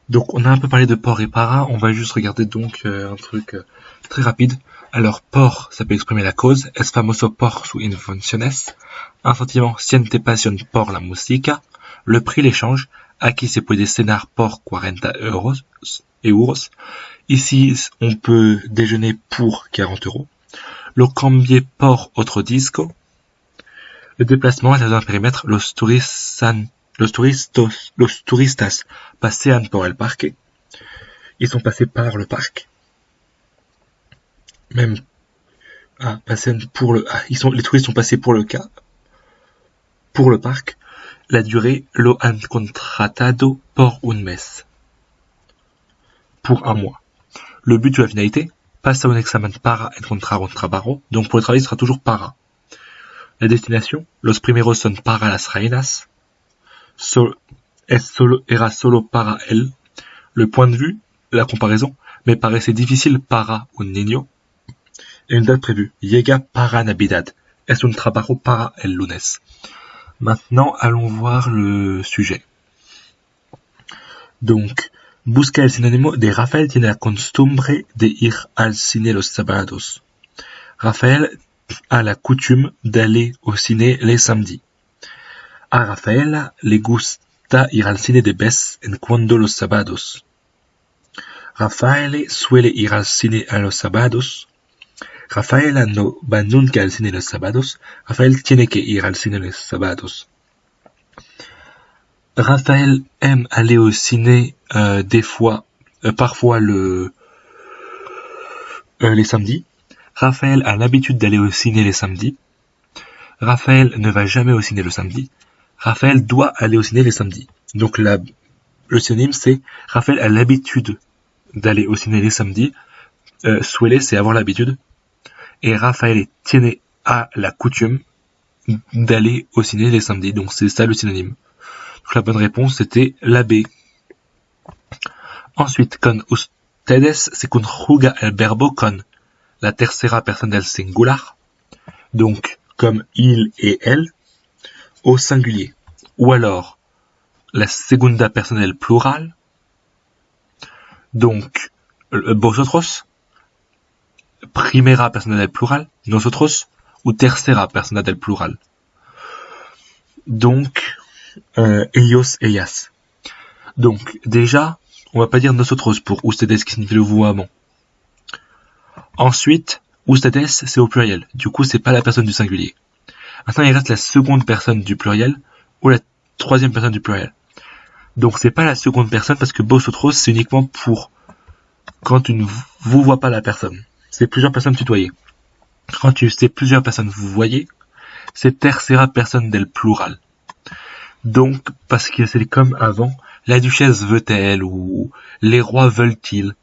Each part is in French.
Donc on a un peu parlé de por et para, on va juste regarder donc un truc très rapide. Alors por, ça peut exprimer la cause, es famoso por su invenciones, un sentiment siente pasión por la música, le prix, l'échange, aquí se puede cenar por 40 euros, ici on peut déjeuner pour 40 euros, lo cambié por otro disco, le déplacement est dans un périmètre, los turistas pasean por el parque. Ils sont passés par le parc. Même les touristes sont passés pour le parc. La durée, lo han contratado por un mes. Pour un mois. Le but de la finalité, pasa un examen para encontrar un trabajo. Donc pour le travail, ce sera toujours para. La destination, los primeros son para las reinas. Era solo para él. Le point de vue, la comparaison, me paraissait difficile para un niño. Et une date prévue, llega para Navidad. Es un trabajo para el lunes. Maintenant, allons voir le sujet. Donc, busca el sinónimo de Rafael tiene la costumbre de ir al cine los sábados. Rafael a la coutume d'aller au ciné les samedis. A Rafaela le gusta ir al cine de vez en cuando los sábados. Rafael suele ir al cine a los sábados. Rafaela no va nunca al cine los sábados. Rafael tiene que ir al cine los sábados. Rafael aime aller au ciné parfois les samedis. Raphaël a l'habitude d'aller au ciné les samedis. Raphaël ne va jamais au ciné le samedi. Raphaël doit aller au ciné les samedis. Donc le synonyme c'est Raphaël a l'habitude d'aller au ciné les samedis. Suele c'est avoir l'habitude. Et Raphaël tiene a la coutume d'aller au ciné les samedis. Donc c'est ça le synonyme. Donc la bonne réponse c'était la B. Ensuite, con ustedes se conjuga el verbo con la tercera persona del singular, donc comme il et elle, au singulier. Ou alors la segunda persona del plural, donc vosotros, primera persona del plural, nosotros, ou tercera persona del plural. Donc ellos, ellas. Donc déjà, on va pas dire nosotros pour ustedes qui signifie le vouvoiement. Ensuite, ustedes c'est au pluriel. Du coup, c'est pas la personne du singulier. Maintenant, il reste la seconde personne du pluriel ou la troisième personne du pluriel. Donc, c'est pas la seconde personne parce que vosotros c'est uniquement pour quand tu ne vous vois pas la personne. C'est plusieurs personnes tutoyées. Quand c'est plusieurs personnes vous voyez, c'est tercera personne del plural. Donc, parce que c'est comme avant, la duchesse veut-elle ou les rois veulent-ils.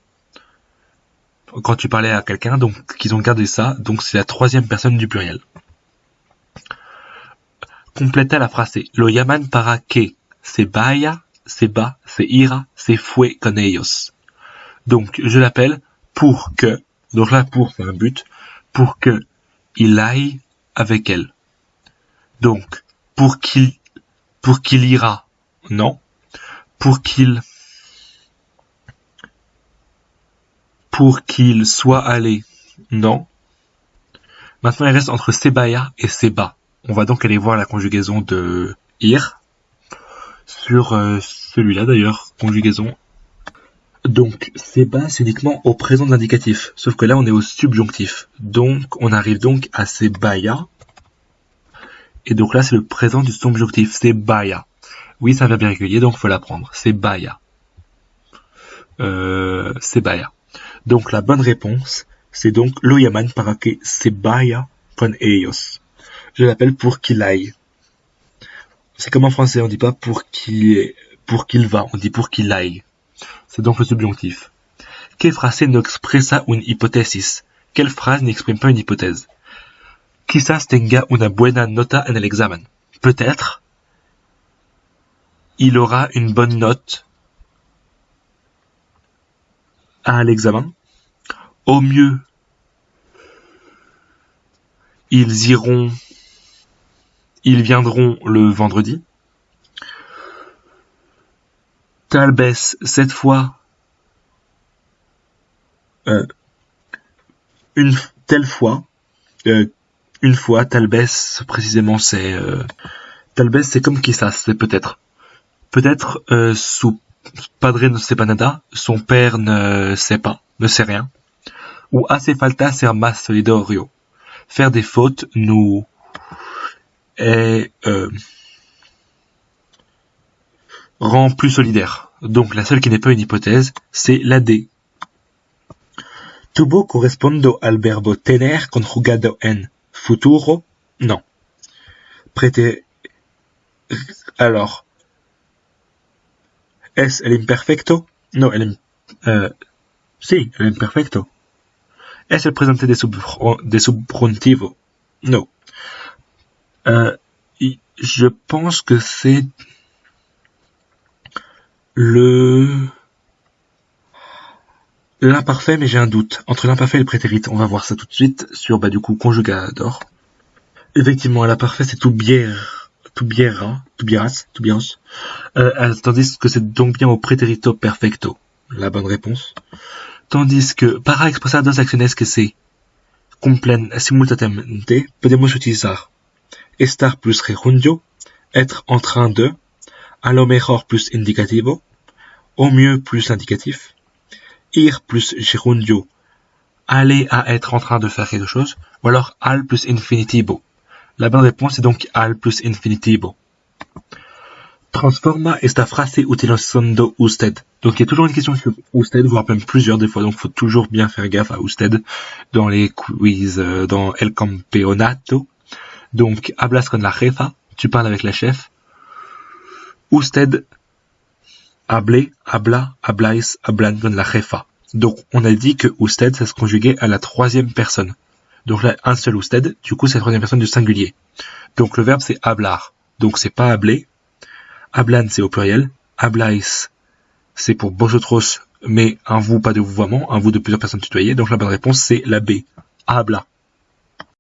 Quand tu parlais à quelqu'un, donc qu'ils ont gardé ça, donc c'est la troisième personne du pluriel. Compléta la phrase, lo llaman para que se vaya, se va, se ira, se fue con ellos. Donc je l'appelle pour que, donc là pour c'est un but, pour que il aille avec elle. Donc pour qu'il ira, non. Pour qu'il soit allé, non. Maintenant, il reste entre sebaya et seba. On va donc aller voir la conjugaison de ir sur celui-là d'ailleurs, conjugaison. Donc, seba, c'est uniquement au présent de l'indicatif, sauf que là, on est au subjonctif. Donc, on arrive donc à sebaya. Et donc là, c'est le présent du subjonctif, sebaya. Oui, ça va bien régulier, donc faut l'apprendre. Sebaya. Sebaya. Donc la bonne réponse, c'est donc lo llaman para que se vaya con ellos. Je l'appelle pour qu'il aille. C'est comme en français, on dit pas pour qu'il va, on dit pour qu'il aille. C'est donc le subjonctif. ¿Qué frase no expresa una hipótesis? Quelle phrase n'exprime pas une hypothèse? Quizás tenga una buena nota en el examen. Peut-être il aura une bonne note à l'examen. Au mieux, ils viendront le vendredi. Talbes, cette fois, une telle fois, une fois, Talbes, précisément, Talbes, c'est comme quizás, c'est peut-être. Peut-être, su padre no sepa nada, son père ne sait pas, ne sait rien. Ou hace falta ser más solidario. Faire des fautes nous est, rend plus solidaires. Donc la seule qui n'est pas une hypothèse, c'est la D. Tuvo correspondo al verbo tener conjugado en futuro? Non. Alors, ¿es el imperfecto? No, sí, el imperfecto. ¿Es el presente de subjuntivo? No. Je pense que c'est l'imparfait, mais j'ai un doute. Entre l'imparfait et le prétérit, on va voir ça tout de suite sur, du coup, conjugador. Effectivement, l'imparfait, c'est tuvieras, tandis que c'est donc bien au préterito perfecto. La bonne réponse. Tandis que, para expresar dos acciones que se cumplen simultáneamente, podemos utilizar estar plus gerundio, être en train de, a lo mejor plus indicativo, au mieux plus l'indicatif, ir plus gerundio, aller à être en train de faire quelque chose, ou alors al plus infinitivo. La bonne réponse est donc al plus infinitivo. Transforma esta frase utilizando usted. Donc il y a toujours une question sur usted, voire même plusieurs des fois, donc il faut toujours bien faire gaffe à usted dans les quiz, dans el campeonato. Donc, hablas con la jefa, tu parles avec la chef. Usted, habla, habláis, hablan con la jefa. Donc, on a dit que usted, ça se conjuguait à la troisième personne. Donc là, un seul usted, du coup, c'est la troisième personne du singulier. Donc, le verbe, c'est hablar. Donc, c'est pas habler. Hablan, c'est au pluriel. Habláis, c'est pour vosotros, mais un vous, pas de vouvoiement. Un vous de plusieurs personnes tutoyées. Donc, la bonne réponse, c'est la B. Habla.